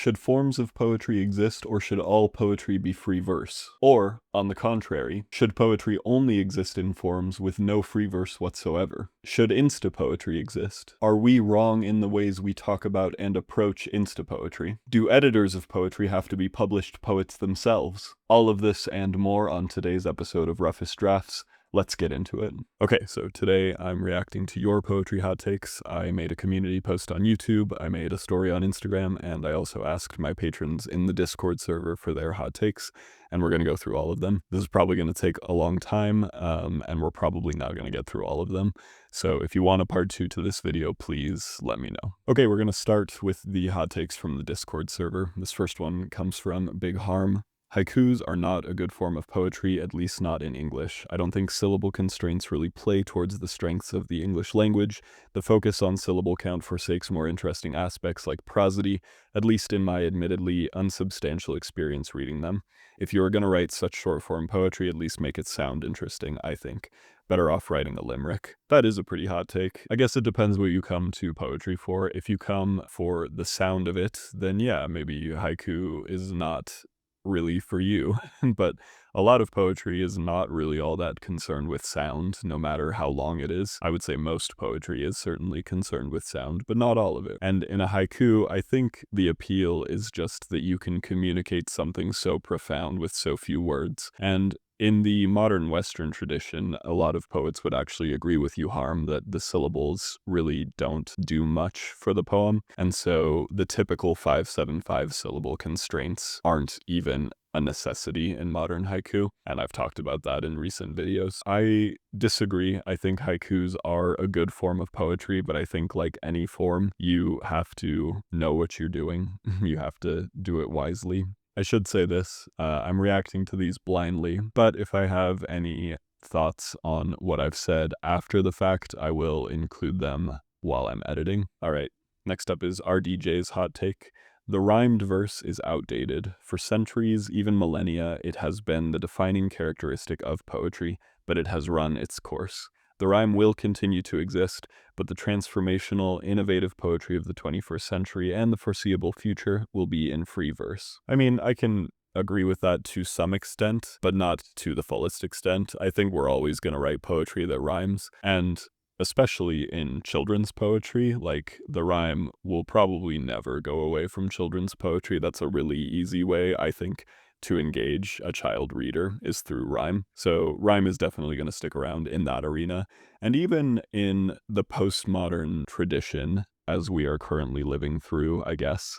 Should forms of poetry exist, or should all poetry be free verse? Or, on the contrary, should poetry only exist in forms with no free verse whatsoever? Should Instapoetry exist? Are we wrong in the ways we talk about and approach Instapoetry? Do editors of poetry have to be published poets themselves? All of this and more on today's episode of Roughest Drafts. Let's get into it. Okay, so today I'm reacting to your poetry hot takes. I made a community post on YouTube, I made a story on Instagram, and I also asked my patrons in the Discord server for their hot takes, and we're going to go through all of them. This is probably going to take a long time, and we're probably not going to get through all of them. So if you want a part 2 to this video, please let me know. Okay, we're going to start with the hot takes from the Discord server. This first one comes from Big Harm. Haikus are not a good form of poetry, at least not in English. I don't think syllable constraints really play towards the strengths of the English language. The focus on syllable count forsakes more interesting aspects like prosody, at least in my admittedly unsubstantial experience reading them. If you are going to write such short-form poetry, at least make it sound interesting, I think. Better off writing a limerick. That is a pretty hot take. I guess it depends what you come to poetry for. If you come for the sound of it, then yeah, maybe haiku is not really for you. But a lot of poetry is not really all that concerned with sound, no matter how long it is. I would say most poetry is certainly concerned with sound, but not all of it. And in a haiku, I think the appeal is just that you can communicate something so profound with so few words. And in the modern Western tradition, a lot of poets would actually agree with you, Harm, that the syllables really don't do much for the poem. And so the typical 5-7-5 syllable constraints aren't even a necessity in modern haiku, and I've talked about that in recent videos. I disagree. I think haikus are a good form of poetry, but I think like any form, you have to know what you're doing. You have to do it wisely. I should say this, I'm reacting to these blindly, but if I have any thoughts on what I've said after the fact, I will include them while I'm editing. All right, next up is RDJ's hot take. The rhymed verse is outdated. For centuries, even millennia, it has been the defining characteristic of poetry, but it has run its course. The rhyme will continue to exist, but the transformational, innovative poetry of the 21st century and the foreseeable future will be in free verse. I mean, I can agree with that to some extent, but not to the fullest extent. I think we're always going to write poetry that rhymes, and especially in children's poetry, like the rhyme will probably never go away from children's poetry. That's a really easy way, I think, to engage a child reader is through rhyme. So rhyme is definitely going to stick around in that arena. And even in the postmodern tradition, as we are currently living through, I guess,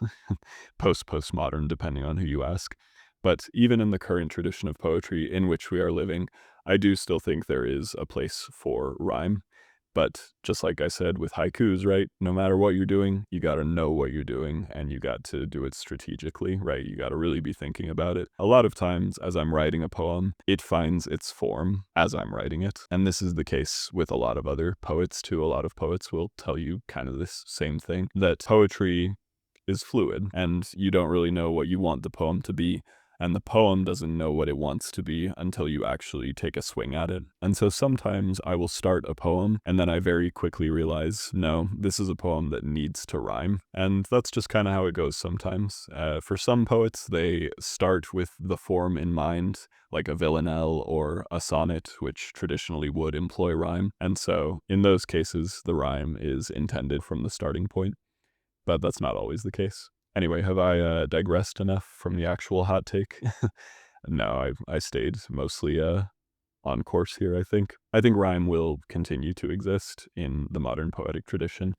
postmodern, depending on who you ask. But even in the current tradition of poetry in which we are living, I do still think there is a place for rhyme. But just like I said with haikus, right? No matter what you're doing, you got to know what you're doing, and you got to do it strategically, right? You got to really be thinking about it. A lot of times as I'm writing a poem, it finds its form as I'm writing it. And this is the case with a lot of other poets too. A lot of poets will tell you kind of this same thing, that poetry is fluid and you don't really know what you want the poem to be. And the poem doesn't know what it wants to be until you actually take a swing at it. And so sometimes I will start a poem and then I very quickly realize, no, this is a poem that needs to rhyme. And that's just kind of how it goes sometimes. For some poets, they start with the form in mind, like a villanelle or a sonnet, which traditionally would employ rhyme. And so in those cases, the rhyme is intended from the starting point. But that's not always the case. Anyway, have I digressed enough from the actual hot take? No, I stayed mostly on course here, I think. I think rhyme will continue to exist in the modern poetic tradition,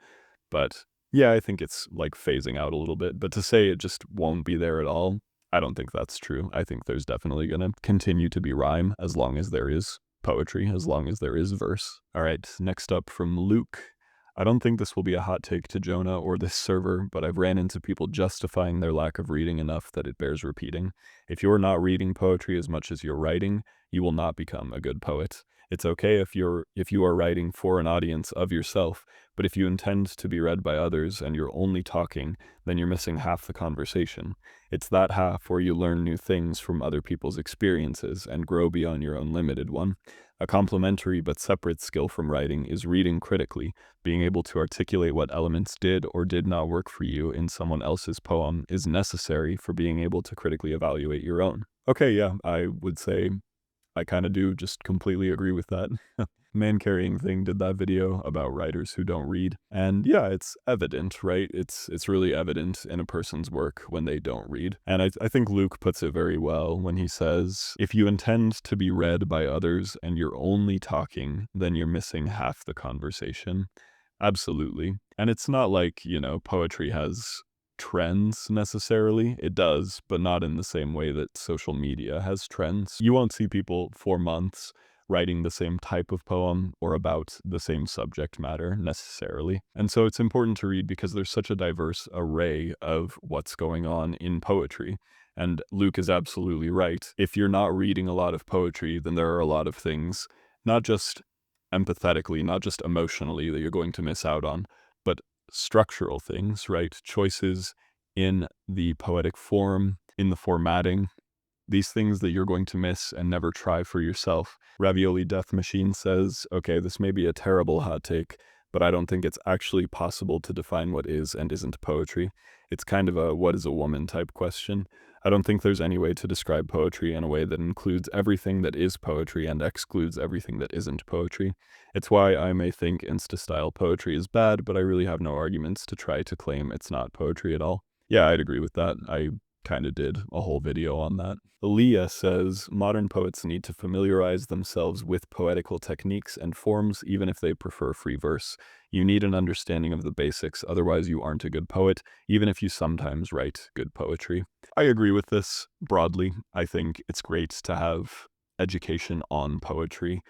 but yeah, I think it's like phasing out a little bit. But to say it just won't be there at all, I don't think that's true. I think there's definitely going to continue to be rhyme as long as there is poetry, as long as there is verse. All right, next up from Luke. I don't think this will be a hot take to Jonah or this server, but I've ran into people justifying their lack of reading enough that it bears repeating. If you're not reading poetry as much as you're writing, you will not become a good poet. It's okay if you are writing for an audience of yourself, but if you intend to be read by others and you're only talking, then you're missing half the conversation. It's that half where you learn new things from other people's experiences and grow beyond your own limited one. A complementary but separate skill from writing is reading critically. Being able to articulate what elements did or did not work for you in someone else's poem is necessary for being able to critically evaluate your own. Okay, yeah, I would say I kind of do just completely agree with that. Man Carrying Thing did that video about writers who don't read. And yeah, it's evident, right? It's really evident in a person's work when they don't read. And I think Luke puts it very well when he says, if you intend to be read by others and you're only talking, then you're missing half the conversation. Absolutely. And it's not like, poetry has trends necessarily. It does, but not in the same way that social media has trends. You won't see people for months writing the same type of poem or about the same subject matter necessarily. And so it's important to read because there's such a diverse array of what's going on in poetry. And Luke is absolutely right. If you're not reading a lot of poetry, then there are a lot of things, not just empathetically, not just emotionally, that you're going to miss out on, but structural things, right? Choices in the poetic form, in the formatting, these things that you're going to miss and never try for yourself. Ravioli Death Machine says, okay, this may be a terrible hot take, but I don't think it's actually possible to define what is and isn't poetry. It's kind of a what is a woman type question. I don't think there's any way to describe poetry in a way that includes everything that is poetry and excludes everything that isn't poetry. It's why I may think Insta-style poetry is bad, but I really have no arguments to try to claim it's not poetry at all. Yeah, I'd agree with that. I kind of did a whole video on that. Leah says, modern poets need to familiarize themselves with poetical techniques and forms, even if they prefer free verse. You need an understanding of the basics, otherwise you aren't a good poet, even if you sometimes write good poetry. I agree with this broadly. I think it's great to have education on poetry.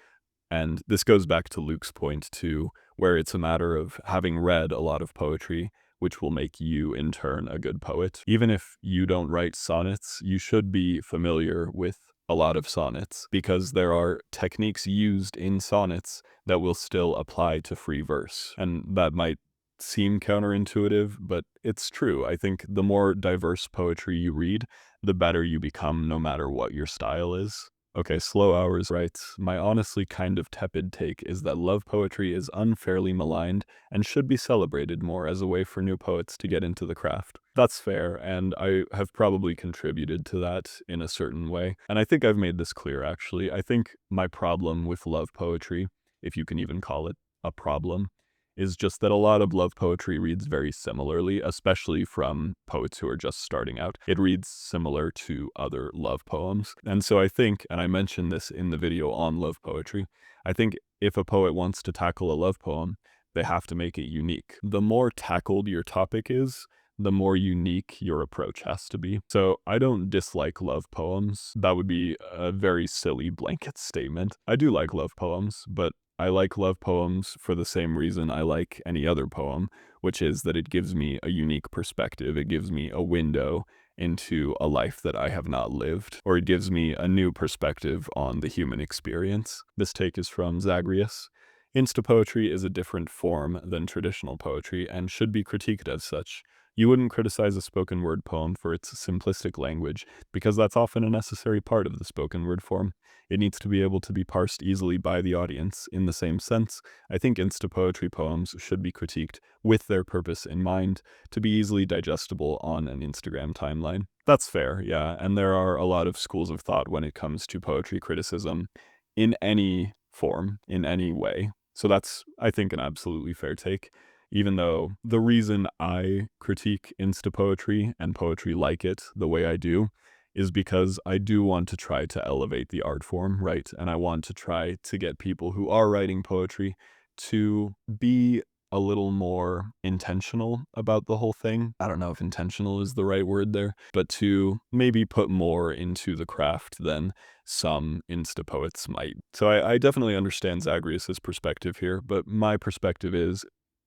And this goes back to Luke's point too, where it's a matter of having read a lot of poetry, which will make you, in turn, a good poet. Even if you don't write sonnets, you should be familiar with a lot of sonnets, because there are techniques used in sonnets that will still apply to free verse. And that might seem counterintuitive, but it's true. I think the more diverse poetry you read, the better you become, no matter what your style is. Okay, Slow Hours writes, my honestly kind of tepid take is that love poetry is unfairly maligned and should be celebrated more as a way for new poets to get into the craft. That's fair, and I have probably contributed to that in a certain way. And I think I've made this clear, actually. I think my problem with love poetry, if you can even call it a problem, is just that a lot of love poetry reads very similarly, especially from poets who are just starting out. It reads similar to other love poems. And so I think, and I mentioned this in the video on love poetry, I think if a poet wants to tackle a love poem, they have to make it unique. The more tackled your topic is, the more unique your approach has to be. So I don't dislike love poems. That would be a very silly blanket statement. I do like love poems, but I like love poems for the same reason I like any other poem, which is that it gives me a unique perspective. It gives me a window into a life that I have not lived, or it gives me a new perspective on the human experience. This take is from Zagreus. Instapoetry is a different form than traditional poetry and should be critiqued as such. You wouldn't criticize a spoken word poem for its simplistic language, because that's often a necessary part of the spoken word form. It needs to be able to be parsed easily by the audience. In the same sense, I think Instapoetry poems should be critiqued with their purpose in mind, to be easily digestible on an Instagram timeline. That's fair, yeah, and there are a lot of schools of thought when it comes to poetry criticism in any form, in any way. So that's, I think, an absolutely fair take. Even though the reason I critique Instapoetry and poetry like it the way I do is because I do want to try to elevate the art form, right? And I want to try to get people who are writing poetry to be a little more intentional about the whole thing. I don't know if intentional is the right word there, but to maybe put more into the craft than some Insta poets might. So I definitely understand Zagreus's perspective here, but my perspective is,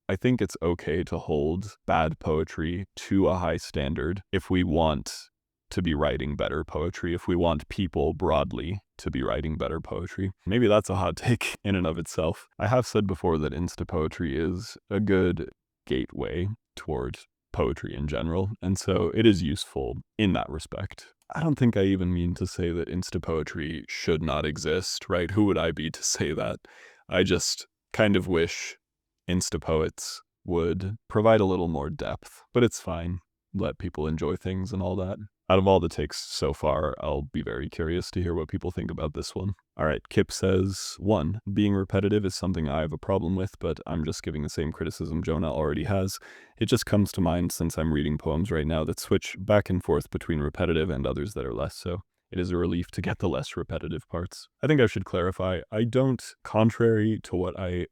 I think it's okay to hold bad poetry to a high standard if we want to be writing better poetry, if we want people broadly to be writing better poetry. Maybe that's a hot take in and of itself. I have said before that Insta poetry is a good gateway toward poetry in general, and so it is useful in that respect. I don't think I even mean to say that Instapoetry should not exist, right? Who would I be to say that? I just kind of wish Instapoets would provide a little more depth, but it's fine. Let people enjoy things and all that. Out of all the takes so far, I'll be very curious to hear what people think about this one. All right, Kip says, 1. Being repetitive is something I have a problem with, but I'm just giving the same criticism Jonah already has. It just comes to mind since I'm reading poems right now that switch back and forth between repetitive and others that are less so. It is a relief to get the less repetitive parts. I think I should clarify, I don't, contrary to what I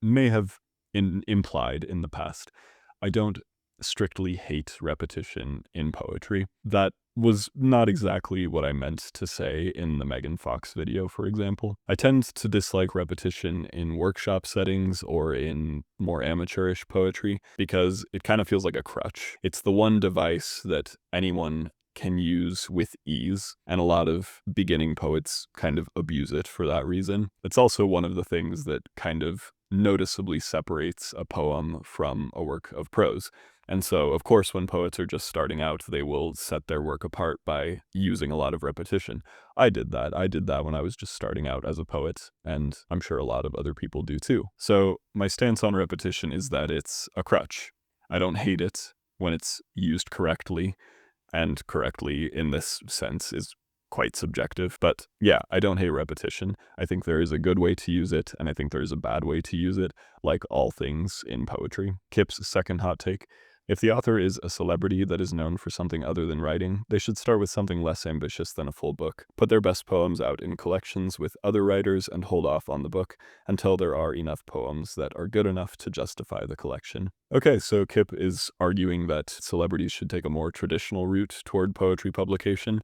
may have implied in the past, I don't strictly hate repetition in poetry. That was not exactly what I meant to say in the Megan Fox video, for example. I tend to dislike repetition in workshop settings or in more amateurish poetry because it kind of feels like a crutch. It's the one device that anyone can use with ease, and a lot of beginning poets kind of abuse it for that reason. It's also one of the things that kind of noticeably separates a poem from a work of prose. And so, of course, when poets are just starting out, they will set their work apart by using a lot of repetition. I did that. I did that when I was just starting out as a poet, and I'm sure a lot of other people do too. So my stance on repetition is that it's a crutch. I don't hate it when it's used correctly, and correctly in this sense is quite subjective. But yeah, I don't hate repetition. I think there is a good way to use it, and I think there is a bad way to use it, like all things in poetry. Kip's second hot take: if the author is a celebrity that is known for something other than writing, they should start with something less ambitious than a full book. Put their best poems out in collections with other writers and hold off on the book until there are enough poems that are good enough to justify the collection. Okay, so Kip is arguing that celebrities should take a more traditional route toward poetry publication.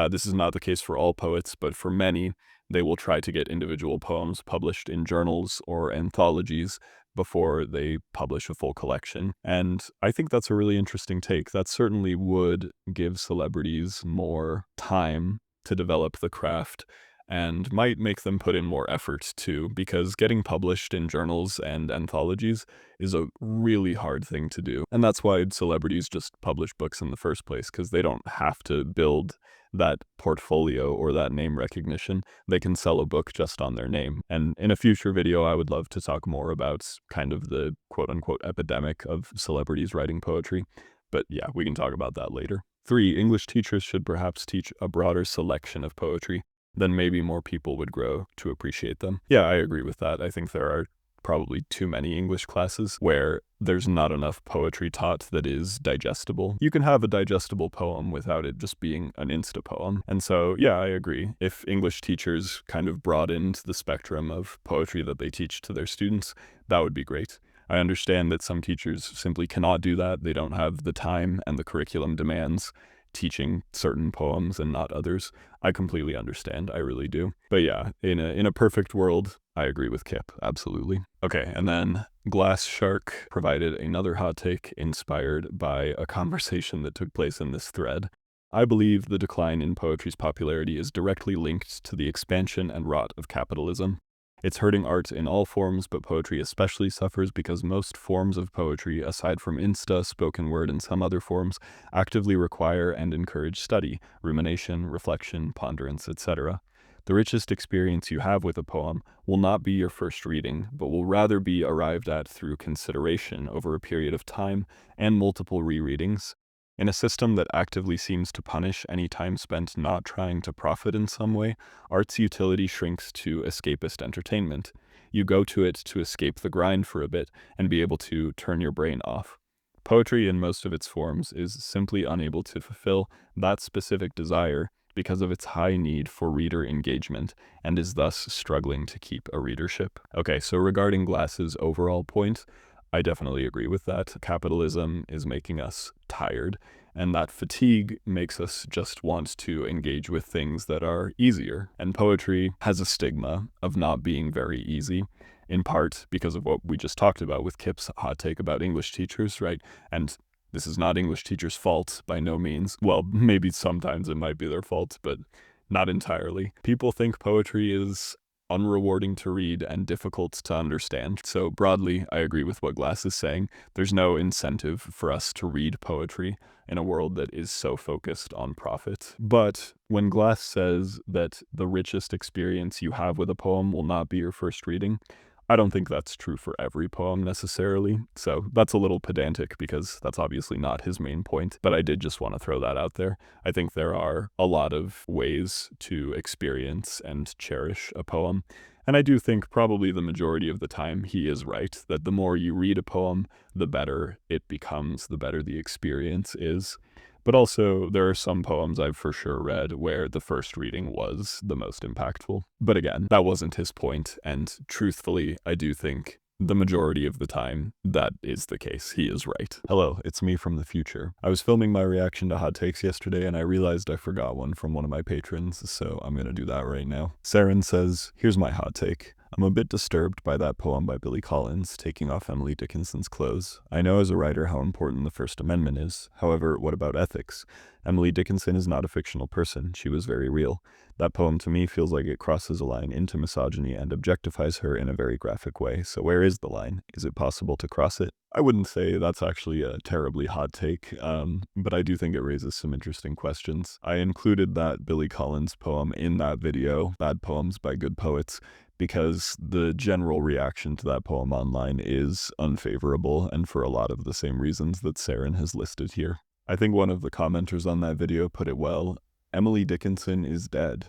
This is not the case for all poets, but for many, they will try to get individual poems published in journals or anthologies before they publish a full collection. And I think that's a really interesting take. That certainly would give celebrities more time to develop the craft and might make them put in more effort too, because getting published in journals and anthologies is a really hard thing to do. And that's why celebrities just publish books in the first place, because they don't have to build that portfolio or that name recognition. They can sell a book just on their name. And in a future video, I would love to talk more about kind of the quote-unquote epidemic of celebrities writing poetry. But yeah, we can talk about that later. 3. English teachers should perhaps teach a broader selection of poetry. Then maybe more people would grow to appreciate them. Yeah, I agree with that. I think there are probably too many English classes where there's not enough poetry taught that is digestible. You can have a digestible poem without it just being an insta poem. And so, yeah, I agree. If English teachers kind of broadened the spectrum of poetry that they teach to their students, that would be great. I understand that some teachers simply cannot do that. They don't have the time, and the curriculum demands teaching certain poems and not others. I completely understand. I really do. But yeah, in a perfect world, I agree with Kip. Absolutely. Okay, and then Glass Shark provided another hot take inspired by a conversation that took place in this thread. I believe the decline in poetry's popularity is directly linked to the expansion and rot of capitalism. It's hurting art in all forms, but poetry especially suffers because most forms of poetry, aside from insta, spoken word, and some other forms, actively require and encourage study, rumination, reflection, ponderance, etc. The richest experience you have with a poem will not be your first reading, but will rather be arrived at through consideration over a period of time and multiple rereadings. In a system that actively seems to punish any time spent not trying to profit in some way, art's utility shrinks to escapist entertainment. You go to it to escape the grind for a bit and be able to turn your brain off. Poetry in most of its forms is simply unable to fulfill that specific desire because of its high need for reader engagement, and is thus struggling to keep a readership. Okay, so regarding Glass's overall point, I definitely agree with that. Capitalism is making us tired, and that fatigue makes us just want to engage with things that are easier. And poetry has a stigma of not being very easy, in part because of what we just talked about with Kip's hot take about English teachers, right? And this is not English teachers' fault, by no means. Well, maybe sometimes it might be their fault, but not entirely. People think poetry is unrewarding to read and difficult to understand. So broadly, I agree with what Glass is saying. There's no incentive for us to read poetry in a world that is so focused on profit. But when Glass says that the richest experience you have with a poem will not be your first reading, I don't think that's true for every poem necessarily, so that's a little pedantic because that's obviously not his main point, but I did just want to throw that out there. I think there are a lot of ways to experience and cherish a poem, and I do think probably the majority of the time he is right, that the more you read a poem, the better it becomes, the better the experience is. But also, there are some poems I've for sure read where the first reading was the most impactful. But again, that wasn't his point, and truthfully, I do think the majority of the time, that is the case. He is right. Hello, it's me from the future. I was filming my reaction to Hot Takes yesterday, and I realized I forgot one from one of my patrons, so I'm gonna do that right now. Saren says, "Here's my hot take. I'm a bit disturbed by that poem by Billy Collins, taking off Emily Dickinson's clothes. I know as a writer how important the First Amendment is. However, what about ethics? Emily Dickinson is not a fictional person. She was very real. That poem to me feels like it crosses a line into misogyny and objectifies her in a very graphic way. So where is the line? Is it possible to cross it?" I wouldn't say that's actually a terribly hot take, but I do think it raises some interesting questions. I included that Billy Collins poem in that video, Bad Poems by Good Poets, because the general reaction to that poem online is unfavorable, and for a lot of the same reasons that Saren has listed here. I think one of the commenters on that video put it well. Emily Dickinson is dead.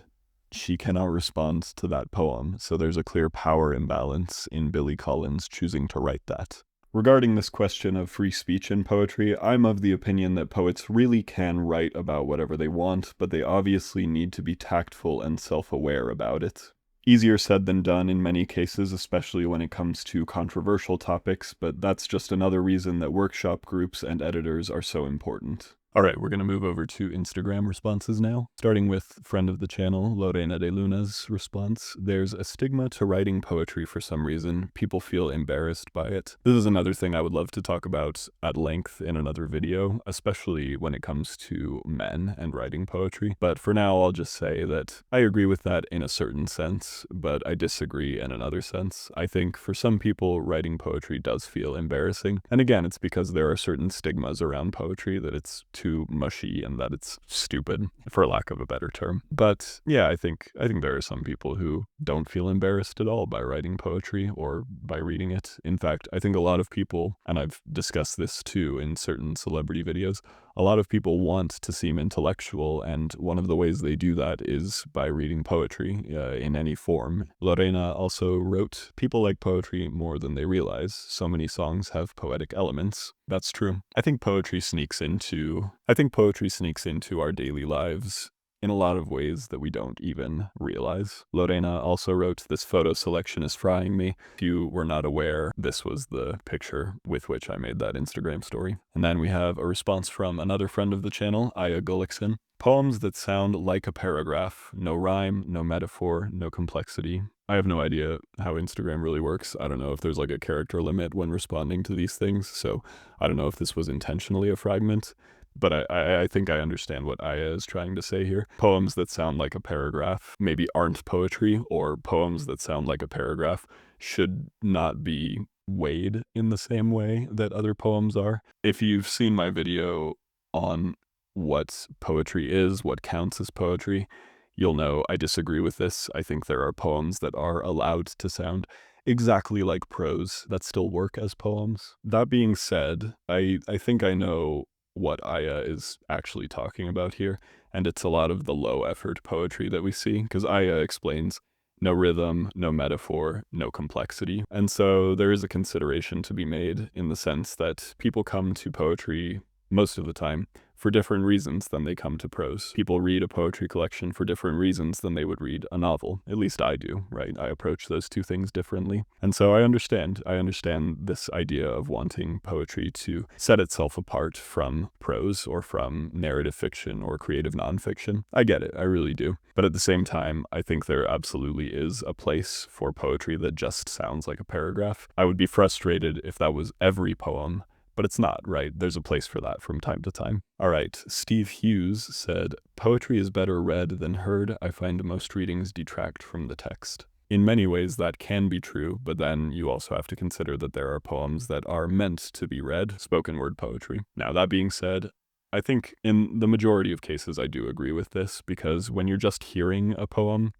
She cannot respond to that poem, so there's a clear power imbalance in Billy Collins choosing to write that. Regarding this question of free speech in poetry, I'm of the opinion that poets really can write about whatever they want, but they obviously need to be tactful and self-aware about it. Easier said than done in many cases, especially when it comes to controversial topics, but that's just another reason that workshop groups and editors are so important. All right, we're going to move over to Instagram responses now. Starting with friend of the channel, Lorena de Luna's response. "There's a stigma to writing poetry for some reason. People feel embarrassed by it." This is another thing I would love to talk about at length in another video, especially when it comes to men and writing poetry. But for now, I'll just say that I agree with that in a certain sense, but I disagree in another sense. I think for some people, writing poetry does feel embarrassing. And again, it's because there are certain stigmas around poetry that it's too mushy and that it's stupid, for lack of a better term. But yeah, I think there are some people who don't feel embarrassed at all by writing poetry or by reading it. In fact, I think a lot of people, and I've discussed this too in certain celebrity videos, a lot of people want to seem intellectual, and one of the ways they do that is by reading poetry in any form. Lorena also wrote, "People like poetry more than they realize. So many songs have poetic elements." That's true. I think poetry sneaks into our daily lives in a lot of ways that we don't even realize. Lorena also wrote, "This photo selection is frying me. If you were not aware, this was the picture with which I made that Instagram story." And then we have a response from another friend of the channel, Aya Gullickson. "Poems that sound like a paragraph. No rhyme, no metaphor, no complexity." I have no idea how Instagram really works. I don't know if there's like a character limit when responding to these things, so I don't know if this was intentionally a fragment. But I think I understand what Aya is trying to say here. Poems that sound like a paragraph maybe aren't poetry, or poems that sound like a paragraph should not be weighed in the same way that other poems are. If you've seen my video on what poetry is, what counts as poetry, you'll know I disagree with this. I think there are poems that are allowed to sound exactly like prose that still work as poems. That being said, I think I know what Aya is actually talking about here, and it's a lot of the low-effort poetry that we see, because Aya explains no rhythm, no metaphor, no complexity. And so there is a consideration to be made in the sense that people come to poetry most of the time for different reasons than they come to prose. People read a poetry collection for different reasons than they would read a novel. At least I do, right? I approach those two things differently. And so I understand this idea of wanting poetry to set itself apart from prose or from narrative fiction or creative nonfiction. I get it, I really do. But at the same time, I think there absolutely is a place for poetry that just sounds like a paragraph. I would be frustrated if that was every poem, but it's not, right? There's a place for that from time to time. All right, Steve Hughes said, "Poetry is better read than heard. I find most readings detract from the text." in many ways that can be true, but then you also have to consider that there are poems that are meant to be read, spoken word poetry. Now, that being said, I think in the majority of cases I do agree with this, because when you're just hearing a poem,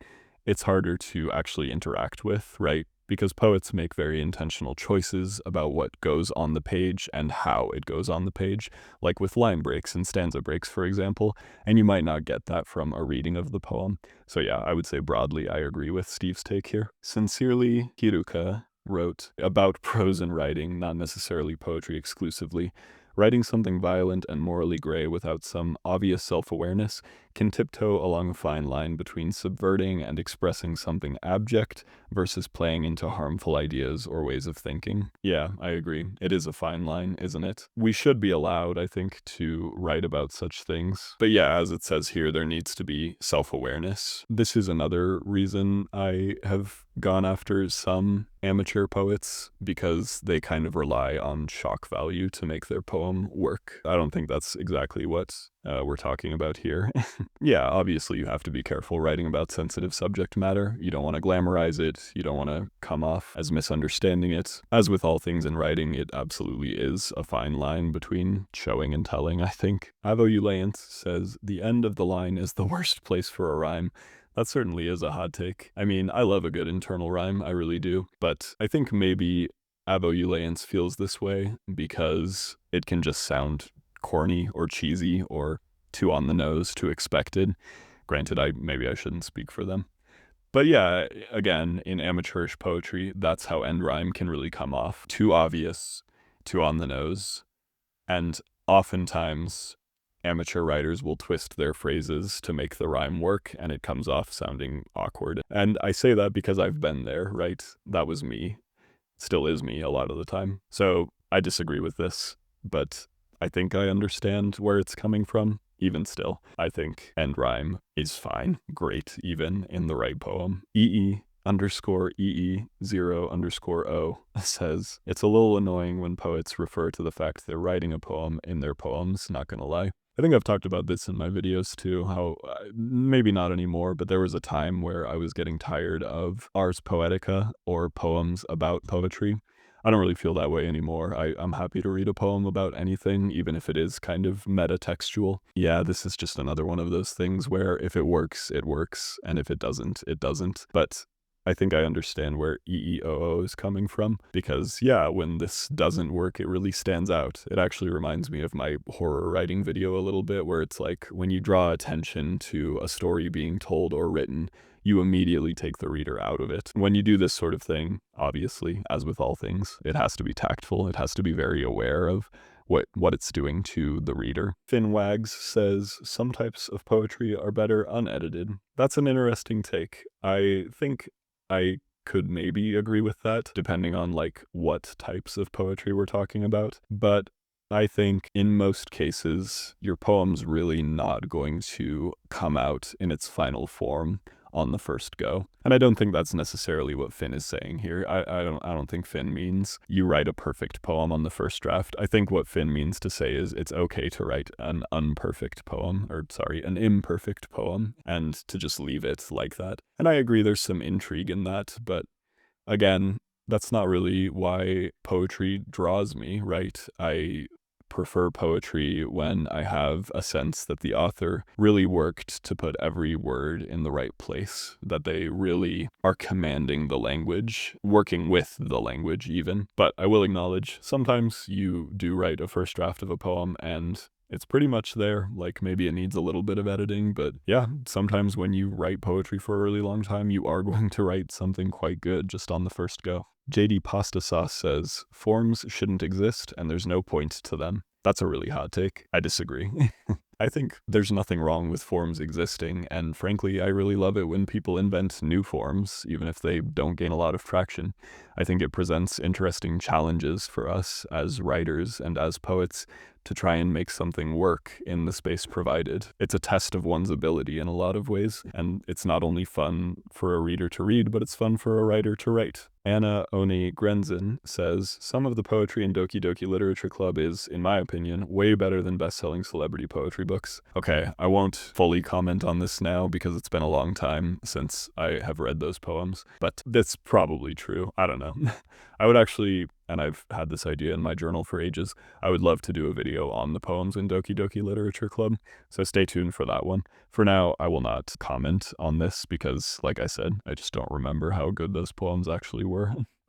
it's harder to actually interact with, right? Because poets make very intentional choices about what goes on the page and how it goes on the page, like with line breaks and stanza breaks, for example, and you might not get that from a reading of the poem. So yeah, I would say broadly I agree with Steve's take here. Sincerely, Hiruka wrote about prose and writing, not necessarily poetry exclusively. Writing something violent and morally gray without some obvious self-awareness can tiptoe along a fine line between subverting and expressing something abject versus playing into harmful ideas or ways of thinking. Yeah, I agree. It is a fine line, isn't it? We should be allowed, I think, to write about such things. But yeah, as it says here, there needs to be self-awareness. This is another reason I have gone after some amateur poets, because they kind of rely on shock value to make their poem work. I don't think that's exactly what we're talking about here. Yeah, obviously you have to be careful writing about sensitive subject matter. You don't want to glamorize it. You don't want to come off as misunderstanding it. As with all things in writing, it absolutely is a fine line between showing and telling, I think. Avo Eulayant says, the end of the line is the worst place for a rhyme. That certainly is a hot take. I mean, I love a good internal rhyme, I really do. But I think maybe Avo Eulayant feels this way because it can just sound corny or cheesy or too on the nose, too expected. Granted, maybe I shouldn't speak for them. But yeah, again, in amateurish poetry, that's how end rhyme can really come off. Too obvious, too on the nose. And oftentimes, amateur writers will twist their phrases to make the rhyme work, and it comes off sounding awkward. And I say that because I've been there, right? That was me. Still is me a lot of the time. So I disagree with this, but I think I understand where it's coming from. Even still, I think end rhyme is fine, great, even in the right poem. EE_EE0_O says, it's a little annoying when poets refer to the fact they're writing a poem in their poems, not gonna lie. I think I've talked about this in my videos too, how maybe not anymore, but there was a time where I was getting tired of Ars Poetica or poems about poetry. I don't really feel that way anymore. I'm happy to read a poem about anything, even if it is kind of meta-textual. Yeah, this is just another one of those things where if it works, and if it doesn't, it doesn't. But I think I understand where EEOO is coming from, because yeah, when this doesn't work, it really stands out. It actually reminds me of my horror writing video a little bit, where it's like when you draw attention to a story being told or written, you immediately take the reader out of it. When you do this sort of thing, obviously, as with all things, it has to be tactful. It has to be very aware of what it's doing to the reader. Finn Wags says, some types of poetry are better unedited. That's an interesting take. I think I could maybe agree with that, depending on like what types of poetry we're talking about. But I think in most cases, your poem's really not going to come out in its final form on the first go. And I don't think that's necessarily what Finn is saying here. I don't think Finn means you write a perfect poem on the first draft. I think what Finn means to say is it's okay to write an imperfect poem, and to just leave it like that. And I agree there's some intrigue in that, but again, that's not really why poetry draws me, right? I prefer poetry when I have a sense that the author really worked to put every word in the right place, that they really are commanding the language, working with the language even. But I will acknowledge, sometimes you do write a first draft of a poem and it's pretty much there, like maybe it needs a little bit of editing, but yeah, sometimes when you write poetry for a really long time, you are going to write something quite good just on the first go. JD Pasta Sauce says, forms shouldn't exist and there's no point to them. That's a really hot take. I disagree. I think there's nothing wrong with forms existing, and frankly, I really love it when people invent new forms, even if they don't gain a lot of traction. I think it presents interesting challenges for us as writers and as poets to try and make something work in the space provided. It's a test of one's ability in a lot of ways, and it's not only fun for a reader to read, but it's fun for a writer to write. Anna Oni Grenzen says, some of the poetry in Doki Doki Literature Club is, in my opinion, way better than best-selling celebrity poetry books. Okay, I won't fully comment on this now because it's been a long time since I have read those poems, but that's probably true. I don't know. I would actually, and I've had this idea in my journal for ages, I would love to do a video on the poems in Doki Doki Literature Club, so stay tuned for that one. For now, I will not comment on this because, like I said, I just don't remember how good those poems actually were.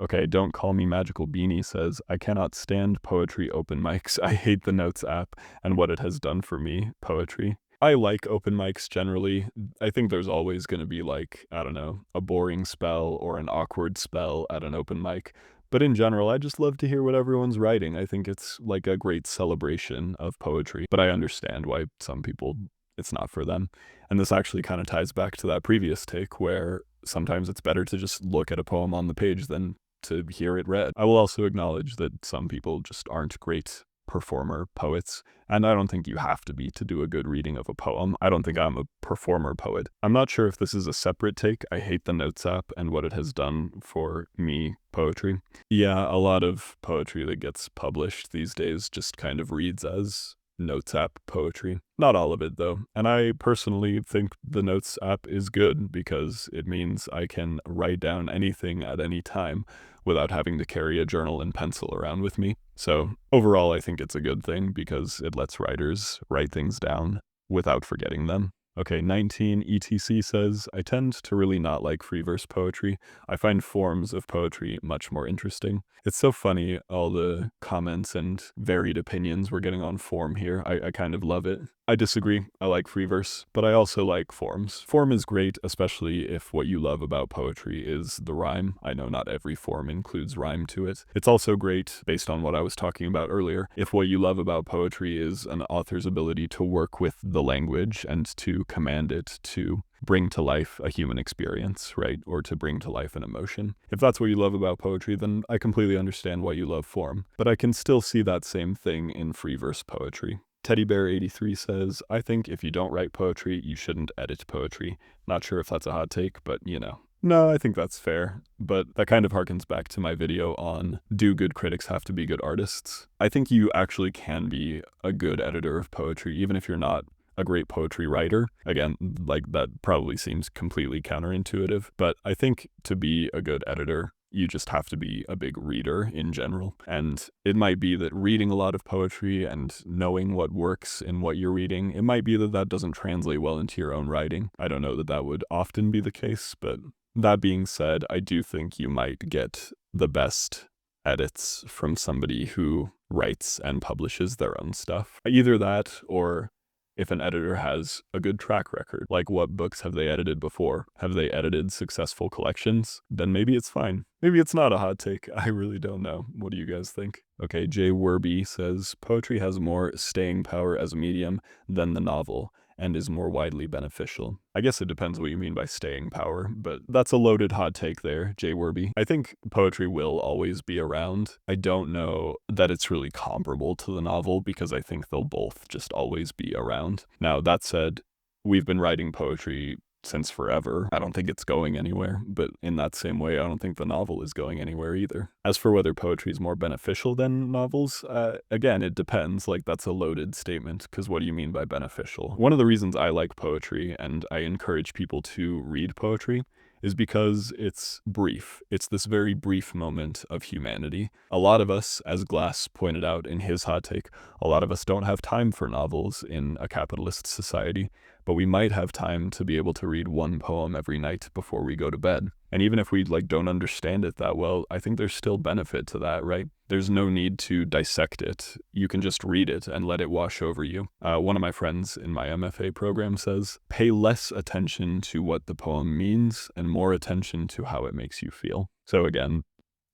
Okay, Don't Call Me Magical Beanie says, I cannot stand poetry open mics. I hate the Notes app and what it has done for me, poetry. I like open mics generally. I think there's always going to be like, I don't know, a boring spell or an awkward spell at an open mic. But in general, I just love to hear what everyone's writing. I think it's like a great celebration of poetry. But I understand why some people, it's not for them. And this actually kind of ties back to that previous take where sometimes it's better to just look at a poem on the page than to hear it read. I will also acknowledge that some people just aren't great performer poets, and I don't think you have to be to do a good reading of a poem. I don't think I'm a performer poet. I'm not sure if this is a separate take. I hate the Notes app and what it has done for me, poetry. Yeah, a lot of poetry that gets published these days just kind of reads as Notes app poetry. Not all of it though, and I personally think the Notes app is good because it means I can write down anything at any time without having to carry a journal and pencil around with me. So overall, I think it's a good thing because it lets writers write things down without forgetting them. Okay, 19 ETC says, I tend to really not like free verse poetry. I find forms of poetry much more interesting. It's so funny, all the comments and varied opinions we're getting on form here. I kind of love it. I disagree. I like free verse, but I also like forms. Form is great, especially if what you love about poetry is the rhyme. I know not every form includes rhyme to it. It's also great, based on what I was talking about earlier, if what you love about poetry is an author's ability to work with the language and to command it to bring to life a human experience, right? Or to bring to life an emotion. If that's what you love about poetry, then I completely understand why you love form. But I can still see that same thing in free verse poetry. Teddy Bear 83 says, I think if you don't write poetry, you shouldn't edit poetry. Not sure if that's a hot take, but you know. No, I think that's fair, but that kind of harkens back to my video on do good critics have to be good artists? I think you actually can be a good editor of poetry, even if you're not a great poetry writer. Again, like that probably seems completely counterintuitive, but I think to be a good editor, you just have to be a big reader in general. And it might be that reading a lot of poetry and knowing what works in what you're reading, it might be that that doesn't translate well into your own writing. I don't know that that would often be the case, but that being said, I do think you might get the best edits from somebody who writes and publishes their own stuff. Either that, or if an editor has a good track record, like what books have they edited before? Have they edited successful collections? Then maybe it's fine. Maybe it's not a hot take. I really don't know. What do you guys think? Okay, Jay Werby says, poetry has more staying power as a medium than the novel and is more widely beneficial. I guess it depends what you mean by staying power, but that's a loaded hot take there, Jay Werby. I think poetry will always be around. I don't know that it's really comparable to the novel because I think they'll both just always be around. Now, that said, we've been writing poetry since forever. I don't think it's going anywhere, but in that same way, I don't think the novel is going anywhere either. As for whether poetry is more beneficial than novels, again, it depends. Like, that's a loaded statement, because what do you mean by beneficial? One of the reasons I like poetry, and I encourage people to read poetry, is because it's brief. It's this very brief moment of humanity. A lot of us, as Glass pointed out in his hot take, a lot of us don't have time for novels in a capitalist society, but we might have time to be able to read one poem every night before we go to bed. And even if we don't understand it that well, I think there's still benefit to that, right? There's no need to dissect it. You can just read it and let it wash over you. One of my friends in my MFA program says, pay less attention to what the poem means and more attention to how it makes you feel. So again,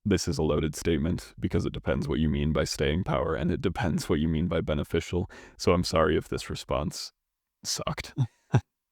this is a loaded statement because it depends what you mean by staying power and it depends what you mean by beneficial. So I'm sorry if this response sucked.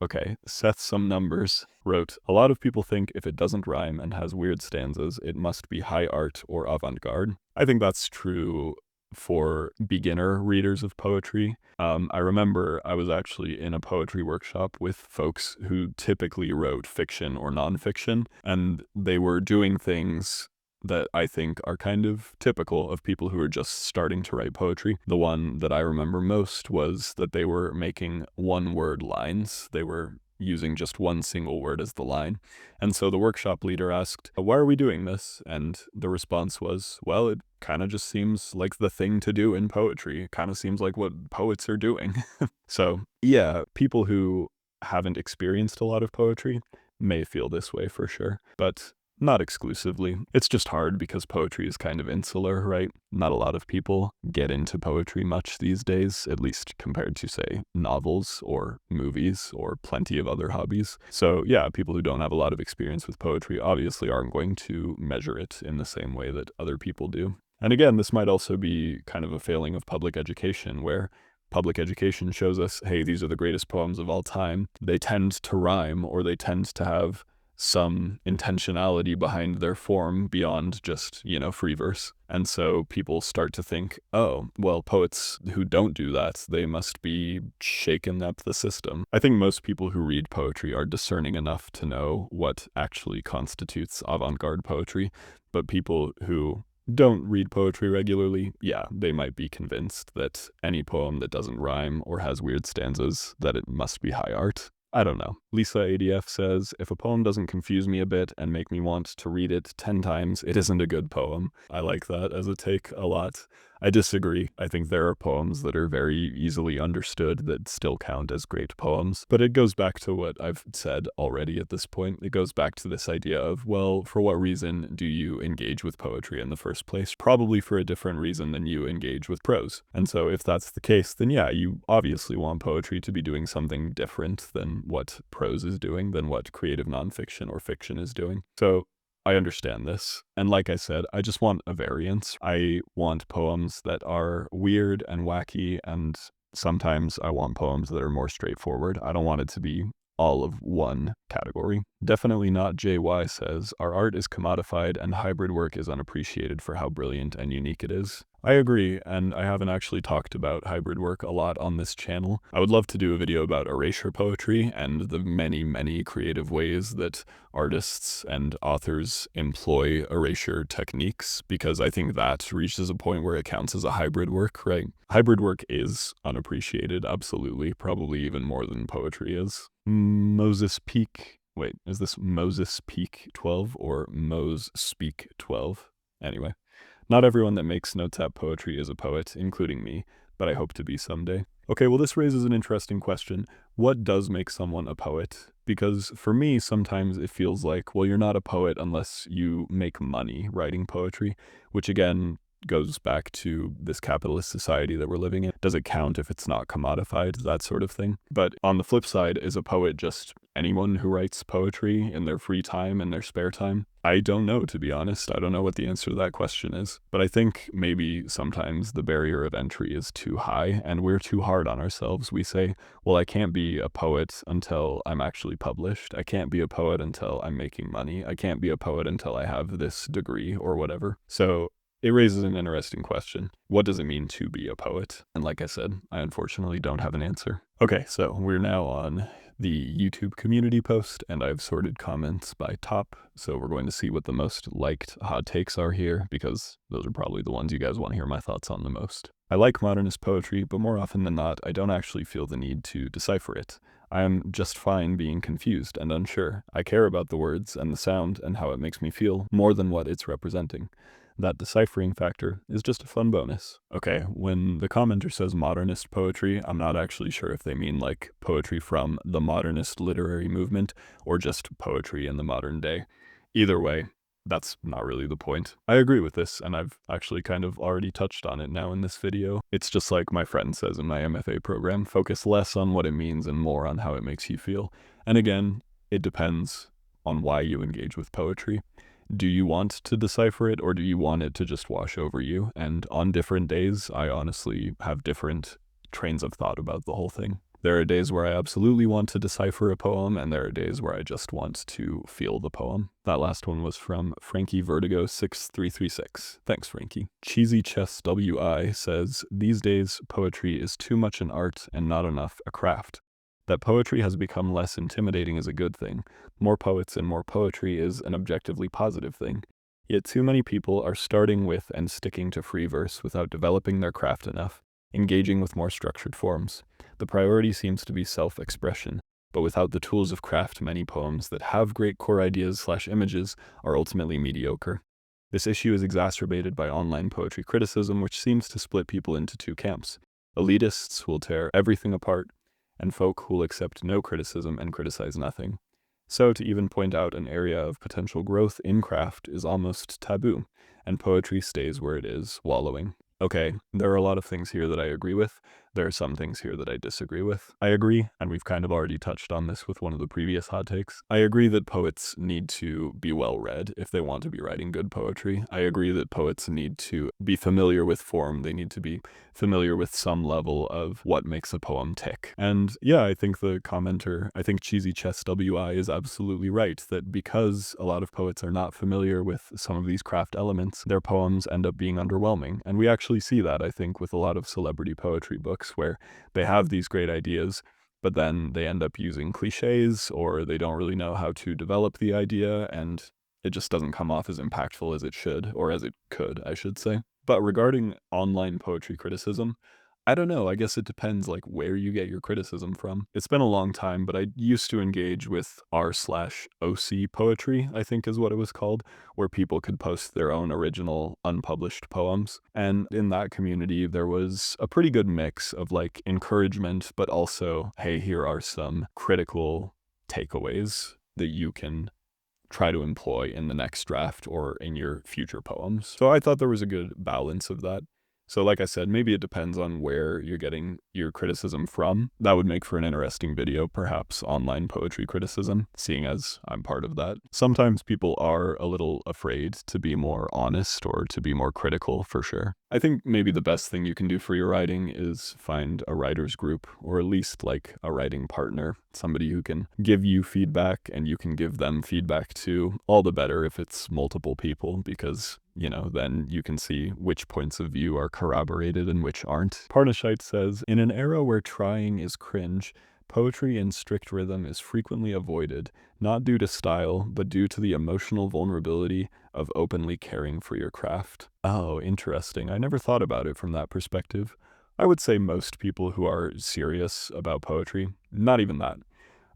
Okay, Seth Some Numbers wrote, a lot of people think if it doesn't rhyme and has weird stanzas, it must be high art or avant-garde. I think that's true for beginner readers of poetry. I remember I was actually in a poetry workshop with folks who typically wrote fiction or nonfiction, and they were doing things that I think are kind of typical of people who are just starting to write poetry. The one that I remember most was that they were making one-word lines. They were using just one single word as the line. And so the workshop leader asked, "Why are we doing this?" And the response was, "Well, it kind of just seems like the thing to do in poetry. It kind of seems like what poets are doing." So yeah, people who haven't experienced a lot of poetry may feel this way for sure, but not exclusively. It's just hard because poetry is kind of insular, right? Not a lot of people get into poetry much these days, at least compared to, say, novels or movies or plenty of other hobbies. So yeah, people who don't have a lot of experience with poetry obviously aren't going to measure it in the same way that other people do. And again, this might also be kind of a failing of public education, where public education shows us, hey, these are the greatest poems of all time. They tend to rhyme, or they tend to have some intentionality behind their form beyond just, free verse. And so people start to think, oh, well, poets who don't do that, they must be shaking up the system. I think most people who read poetry are discerning enough to know what actually constitutes avant-garde poetry, but people who don't read poetry regularly, yeah, they might be convinced that any poem that doesn't rhyme or has weird stanzas, that it must be high art. I don't know. Lisa ADF says, if a poem doesn't confuse me a bit and make me want to read it 10 times, it isn't a good poem. I like that as a take a lot. I disagree. I think there are poems that are very easily understood that still count as great poems. But it goes back to what I've said already at this point. It goes back to this idea of, well, for what reason do you engage with poetry in the first place? Probably for a different reason than you engage with prose. And so if that's the case, then yeah, you obviously want poetry to be doing something different than what prose is doing, than what creative nonfiction or fiction is doing. So I understand this. And like I said, I just want a variance. I want poems that are weird and wacky, and sometimes I want poems that are more straightforward. I don't want it to be all of one category. Definitely not JY says, our art is commodified and hybrid work is unappreciated for how brilliant and unique it is. I agree, and I haven't actually talked about hybrid work a lot on this channel. I would love to do a video about erasure poetry and the many, many creative ways that artists and authors employ erasure techniques, because I think that reaches a point where it counts as a hybrid work, right? Hybrid work is unappreciated, absolutely, probably even more than poetry is. Moses Peak. Wait, is this Moses Peak 12 or Mose Speak 12? Anyway. Not everyone that makes notes app poetry is a poet, including me, but I hope to be someday. Okay, well, this raises an interesting question. What does make someone a poet? Because for me, sometimes it feels like, well, you're not a poet unless you make money writing poetry, which again goes back to this capitalist society that we're living in. Does it count if it's not commodified? That sort of thing. But on the flip side, is a poet just anyone who writes poetry in their free time and their spare time? I don't know, to be honest. I don't know what the answer to that question is. But I think maybe sometimes the barrier of entry is too high and we're too hard on ourselves. We say, well, I can't be a poet until I'm actually published. I can't be a poet until I'm making money. I can't be a poet until I have this degree or whatever. So it raises an interesting question. What does it mean to be a poet? And like I said, I unfortunately don't have an answer. Okay, so we're now on the YouTube community post, and I've sorted comments by top, so we're going to see what the most liked hot takes are here, because those are probably the ones you guys want to hear my thoughts on the most. I like modernist poetry, but more often than not, I don't actually feel the need to decipher it. I am just fine being confused and unsure. I care about the words and the sound and how it makes me feel more than what it's representing. That deciphering factor is just a fun bonus. Okay, when the commenter says modernist poetry, I'm not actually sure if they mean like poetry from the modernist literary movement or just poetry in the modern day. Either way, that's not really the point. I agree with this, and I've actually kind of already touched on it now in this video. It's just like my friend says in my MFA program, focus less on what it means and more on how it makes you feel. And again, it depends on why you engage with poetry. Do you want to decipher it, or do you want it to just wash over you? And on different days, I honestly have different trains of thought about the whole thing. There are days where I absolutely want to decipher a poem, and there are days where I just want to feel the poem. That last one was from Frankie Vertigo 6336. Thanks, Frankie. Cheesy Chess WI says, these days, poetry is too much an art and not enough a craft. That poetry has become less intimidating is a good thing. More poets and more poetry is an objectively positive thing. Yet too many people are starting with and sticking to free verse without developing their craft enough, engaging with more structured forms. The priority seems to be self-expression, but without the tools of craft, many poems that have great core ideas/images are ultimately mediocre. This issue is exacerbated by online poetry criticism, which seems to split people into two camps. Elitists who will tear everything apart, and folk who will accept no criticism and criticize nothing. So to even point out an area of potential growth in craft is almost taboo, and poetry stays where it is, wallowing. Okay, there are a lot of things here that I agree with. There are some things here that I disagree with. I agree, and we've kind of already touched on this with one of the previous hot takes. I agree that poets need to be well read if they want to be writing good poetry. I agree that poets need to be familiar with form. They need to be familiar with some level of what makes a poem tick. And yeah, I think the commenter, I think Cheesy Chess WI is absolutely right, that because a lot of poets are not familiar with some of these craft elements, their poems end up being underwhelming. And we actually see that, I think, with a lot of celebrity poetry books where they have these great ideas, but then they end up using cliches, or they don't really know how to develop the idea, and it just doesn't come off as impactful as it should, or as it could, I should say. But regarding online poetry criticism, I don't know, I guess it depends like where you get your criticism from. It's been a long time, but I used to engage with r/OC poetry, I think is what it was called, where people could post their own original unpublished poems. And in that community, there was a pretty good mix of like encouragement, but also, hey, here are some critical takeaways that you can try to employ in the next draft or in your future poems. So I thought there was a good balance of that. So like I said, maybe it depends on where you're getting your criticism from. That would make for an interesting video, perhaps online poetry criticism, seeing as I'm part of that. Sometimes people are a little afraid to be more honest or to be more critical, for sure. I think maybe the best thing you can do for your writing is find a writer's group, or at least like a writing partner, somebody who can give you feedback and you can give them feedback to. All the better if it's multiple people, because then you can see which points of view are corroborated and which aren't. Parnashite says, in an era where trying is cringe, poetry in strict rhythm is frequently avoided, not due to style, but due to the emotional vulnerability of openly caring for your craft. Oh, interesting. I never thought about it from that perspective. I would say most people who are serious about poetry, not even that.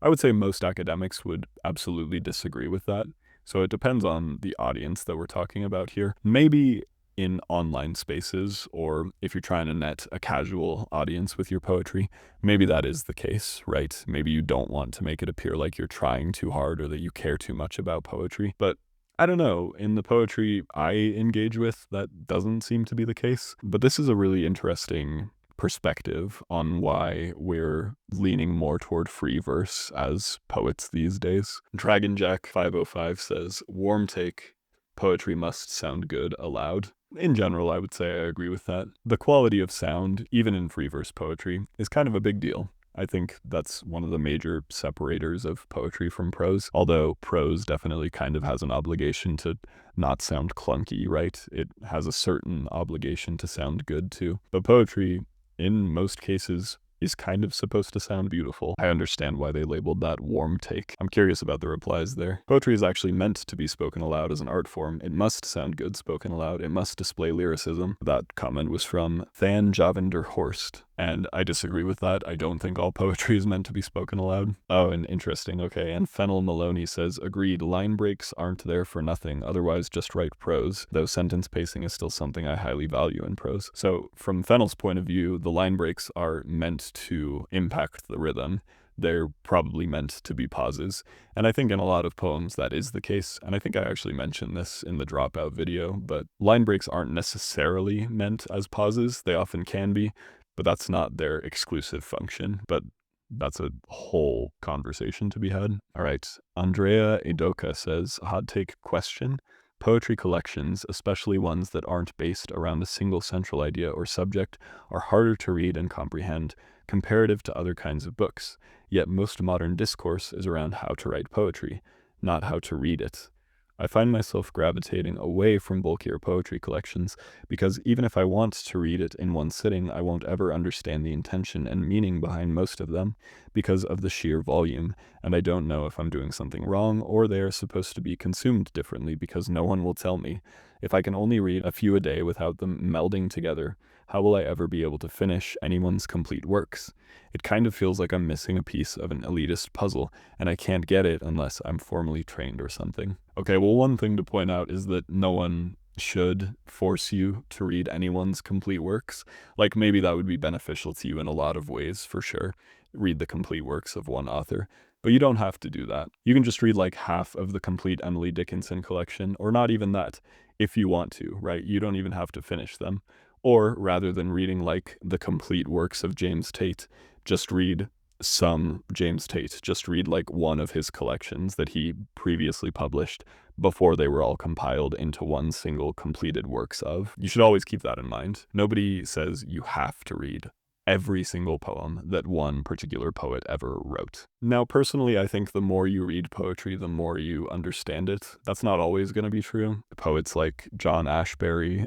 I would say most academics would absolutely disagree with that. So it depends on the audience that we're talking about here. Maybe in online spaces, or if you're trying to net a casual audience with your poetry, maybe that is the case, right? Maybe you don't want to make it appear like you're trying too hard or that you care too much about poetry. But I don't know, in the poetry I engage with, that doesn't seem to be the case. But this is a really interesting perspective on why we're leaning more toward free verse as poets these days. Dragon Jack 505 says, warm take, poetry must sound good aloud. In general, I would say I agree with that. The quality of sound, even in free verse poetry, is kind of a big deal. I think that's one of the major separators of poetry from prose, although prose definitely kind of has an obligation to not sound clunky, right? It has a certain obligation to sound good too. But poetry, in most cases, is kind of supposed to sound beautiful. I understand why they labeled that warm take. I'm curious about the replies there. Poetry is actually meant to be spoken aloud as an art form. It must sound good spoken aloud. It must display lyricism. That comment was from Than Javinder Horst, and I disagree with that. I don't think all poetry is meant to be spoken aloud. Oh, and interesting. Okay, and Fennel Maloney says, agreed, line breaks aren't there for nothing. Otherwise, just write prose, though sentence pacing is still something I highly value in prose. So from Fennel's point of view, the line breaks are meant to impact the rhythm. They're probably meant to be pauses. And I think in a lot of poems that is the case. And I think I actually mentioned this in the Dropout video, but line breaks aren't necessarily meant as pauses. They often can be, but that's not their exclusive function. But that's a whole conversation to be had. All right. Andrea Edoka says, hot take question. Poetry collections, especially ones that aren't based around a single central idea or subject, are harder to read and comprehend. comparative to other kinds of books. Yet most modern discourse is around how to write poetry, not how to read it. I find myself gravitating away from bulkier poetry collections because even if I want to read it in one sitting, I won't ever understand the intention and meaning behind most of them because of the sheer volume, and I don't know if I'm doing something wrong or they are supposed to be consumed differently because no one will tell me. If I can only read a few a day without them melding together, how will I ever be able to finish anyone's complete works? It kind of feels like I'm missing a piece of an elitist puzzle, and I can't get it unless I'm formally trained or something. Okay, well, one thing to point out is that no one should force you to read anyone's complete works. Like, maybe that would be beneficial to you in a lot of ways, for sure. Read the complete works of one author. But you don't have to do that. You can just read like half of the complete Emily Dickinson collection, or not even that, if you want to, right? You don't even have to finish them. Or rather than reading like the complete works of James Tate, just read some James Tate. Just read like one of his collections that he previously published before they were all compiled into one single completed works of. You should always keep that in mind. Nobody says you have to read every single poem that one particular poet ever wrote. Now, personally, I think the more you read poetry, the more you understand it. That's not always going to be true. Poets like John Ashbery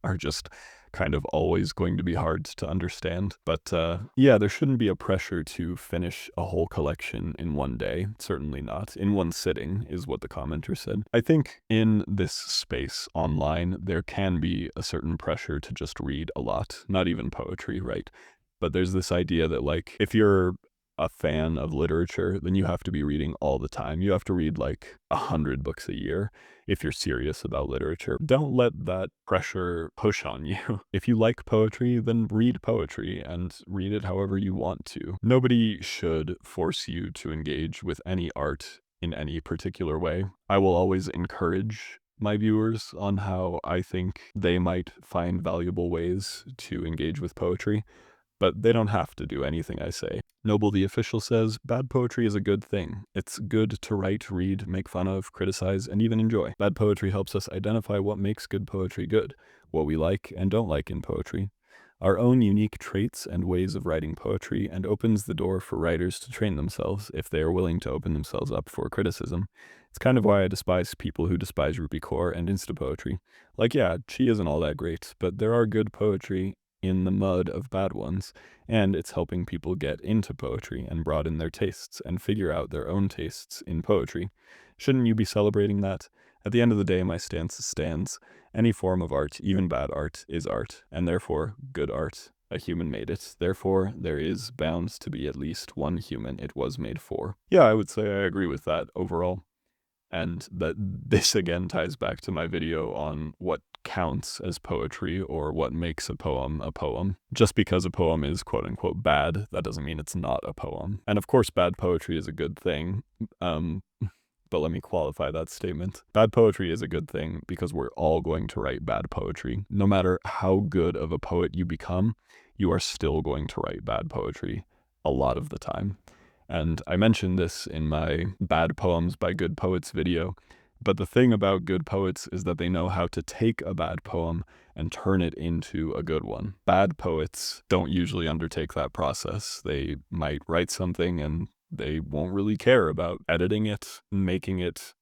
are just kind of always going to be hard to understand. But yeah, there shouldn't be a pressure to finish a whole collection in one day. Certainly not. In one sitting is what the commenter said. I think in this space online, there can be a certain pressure to just read a lot. Not even poetry, right? But there's this idea that like, if you're a fan of literature, then you have to be reading all the time. You have to read like 100 books a year if you're serious about literature. Don't let that pressure push on you. If you like poetry, then read poetry and read it however you want to. Nobody should force you to engage with any art in any particular way. I will always encourage my viewers on how I think they might find valuable ways to engage with poetry, but they don't have to do anything I say. Noble the Official says, bad poetry is a good thing. It's good to write, read, make fun of, criticize, and even enjoy. Bad poetry helps us identify what makes good poetry good, what we like and don't like in poetry, our own unique traits and ways of writing poetry, and opens the door for writers to train themselves if they are willing to open themselves up for criticism. It's kind of why I despise people who despise Ruby Kaur and Instapoetry. Like, yeah, she isn't all that great, but there are good poetry in the mud of bad ones, and it's helping people get into poetry and broaden their tastes and figure out their own tastes in poetry. Shouldn't you be celebrating that? At the end of the day, my stance stands. Any form of art, even bad art, is art, and therefore good art. A human made it. Therefore, there is bound to be at least one human it was made for. Yeah, I would say I agree with that overall. And that this again ties back to my video on what counts as poetry or what makes a poem a poem. Just because a poem is quote unquote bad, that doesn't mean it's not a poem. And of course, bad poetry is a good thing. But let me qualify that statement. Bad poetry is a good thing because we're all going to write bad poetry. No matter how good of a poet you become, you are still going to write bad poetry a lot of the time. And I mentioned this in my Bad Poems by Good Poets video, but the thing about good poets is that they know how to take a bad poem and turn it into a good one. Bad poets don't usually undertake that process. They might write something and they won't really care about editing it, making it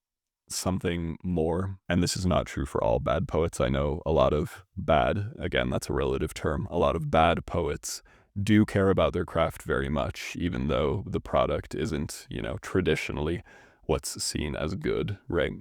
something more. And this is not true for all bad poets. I know a lot of bad, again, that's a relative term, a lot of bad poets do care about their craft very much, even though the product isn't, traditionally what's seen as good, right?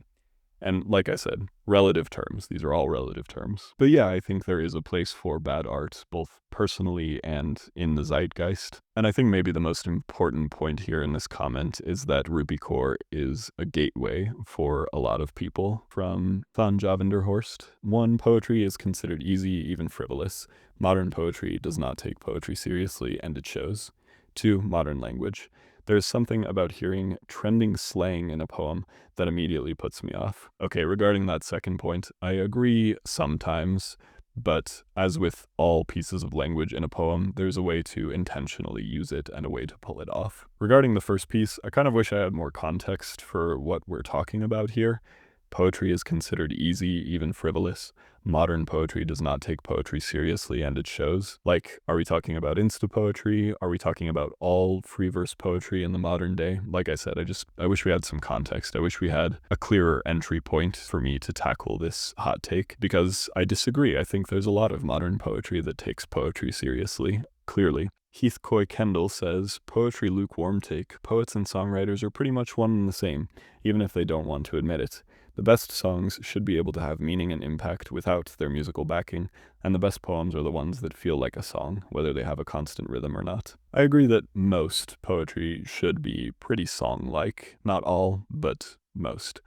And like I said, relative terms. These are all relative terms. But yeah, I think there is a place for bad art, both personally and in the zeitgeist. And I think maybe the most important point here in this comment is that Ruby Kaur is a gateway for a lot of people. From Van Javenderhorst, 1, poetry is considered easy, even frivolous. Modern poetry does not take poetry seriously, and it shows. 2, modern language. There's something about hearing trending slang in a poem that immediately puts me off. Okay, regarding that second point, I agree sometimes, but as with all pieces of language in a poem, there's a way to intentionally use it and a way to pull it off. Regarding the first piece, I kind of wish I had more context for what we're talking about here. Poetry is considered easy, even frivolous. Modern poetry does not take poetry seriously, and it shows. Like, are we talking about Instapoetry? Are we talking about all free verse poetry in the modern day? Like I said, I wish we had some context. I wish we had a clearer entry point for me to tackle this hot take, because I disagree. I think there's a lot of modern poetry that takes poetry seriously, clearly. Heathcoy Kendall says, poetry lukewarm take. Poets and songwriters are pretty much one and the same, even if they don't want to admit it. The best songs should be able to have meaning and impact without their musical backing, and the best poems are the ones that feel like a song, whether they have a constant rhythm or not. I agree that most poetry should be pretty song-like. Not all, but most.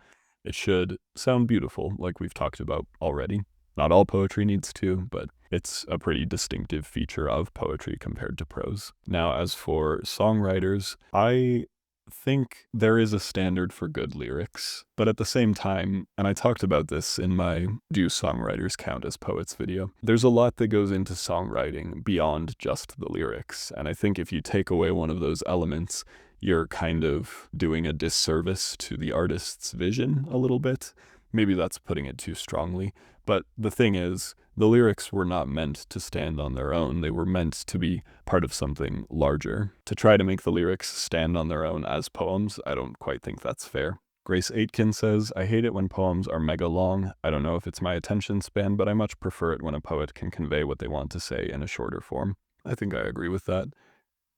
It should sound beautiful, like we've talked about already. Not all poetry needs to, but it's a pretty distinctive feature of poetry compared to prose. Now, as for songwriters, I think there is a standard for good lyrics, but at the same time, and I talked about this in my Do Songwriters Count as Poets video, there's a lot that goes into songwriting beyond just the lyrics, and I think if you take away one of those elements, you're kind of doing a disservice to the artist's vision a little bit. Maybe that's putting it too strongly, but the thing is, the lyrics were not meant to stand on their own. They were meant to be part of something larger. To try to make the lyrics stand on their own as poems, I don't quite think that's fair. Grace Aitken says, I hate it when poems are mega long. I don't know if it's my attention span, but I much prefer it when a poet can convey what they want to say in a shorter form. I think I agree with that.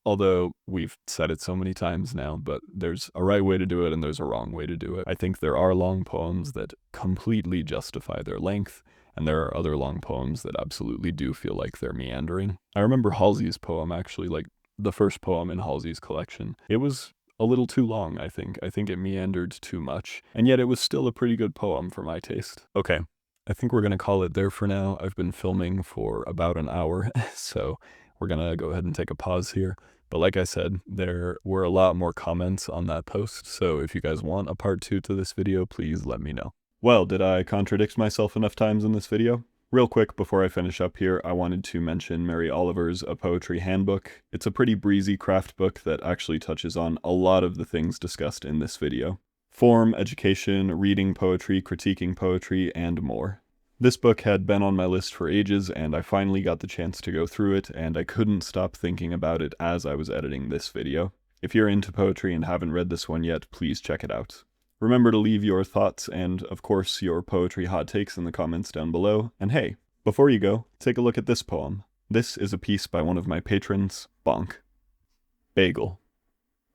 Although we've said it so many times now, but there's a right way to do it and there's a wrong way to do it. I think there are long poems that completely justify their length, and there are other long poems that absolutely do feel like they're meandering. I remember Halsey's poem, actually, like the first poem in Halsey's collection. It was a little too long, I think. I think it meandered too much, and yet it was still a pretty good poem for my taste. Okay, I think we're gonna call it there for now. I've been filming for about an hour, so we're gonna go ahead and take a pause here. But like I said, there were a lot more comments on that post, so if you guys want a part 2 to this video, please let me know. Well, did I contradict myself enough times in this video? Real quick, before I finish up here, I wanted to mention Mary Oliver's A Poetry Handbook. It's a pretty breezy craft book that actually touches on a lot of the things discussed in this video. Form, education, reading poetry, critiquing poetry, and more. This book had been on my list for ages, and I finally got the chance to go through it, and I couldn't stop thinking about it as I was editing this video. If you're into poetry and haven't read this one yet, please check it out. Remember to leave your thoughts and, of course, your poetry hot takes in the comments down below. And hey, before you go, take a look at this poem. This is a piece by one of my patrons, Bonk. Bagel.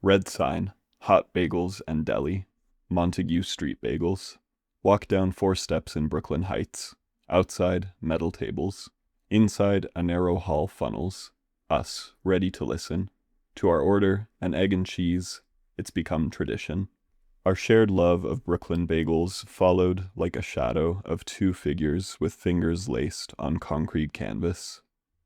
Red sign, hot bagels and deli. Montague Street bagels. Walk down 4 steps in Brooklyn Heights. Outside, metal tables. Inside, a narrow hall funnels. Us, ready to listen. To our order, an egg and cheese. It's become tradition. Our shared love of Brooklyn bagels followed like a shadow of 2 figures with fingers laced on concrete canvas.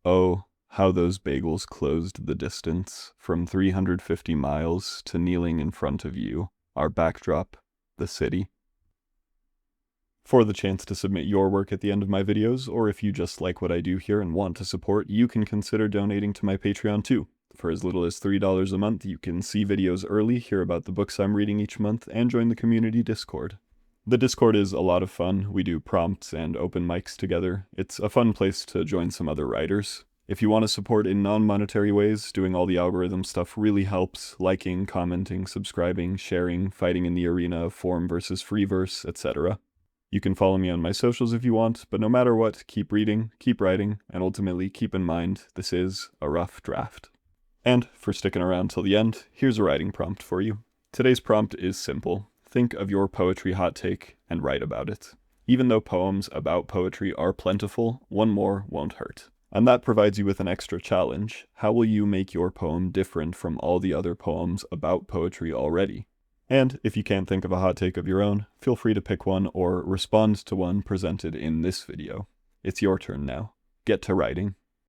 Oh, how those bagels closed the distance from 350 miles to kneeling in front of you, our backdrop, the city. For the chance to submit your work at the end of my videos, or if you just like what I do here and want to support, you can consider donating to my Patreon too. For as little as $3 a month, you can see videos early, hear about the books I'm reading each month, and join the community Discord. The Discord is a lot of fun. We do prompts and open mics together. It's a fun place to join some other writers. If you want to support in non-monetary ways, doing all the algorithm stuff really helps. Liking, commenting, subscribing, sharing, fighting in the arena of form versus free verse, etc. You can follow me on my socials if you want, but no matter what, keep reading, keep writing, and ultimately keep in mind, this is a rough draft. And for sticking around till the end, here's a writing prompt for you. Today's prompt is simple. Think of your poetry hot take and write about it. Even though poems about poetry are plentiful, one more won't hurt. And that provides you with an extra challenge. How will you make your poem different from all the other poems about poetry already? And if you can't think of a hot take of your own, feel free to pick one or respond to one presented in this video. It's your turn now. Get to writing.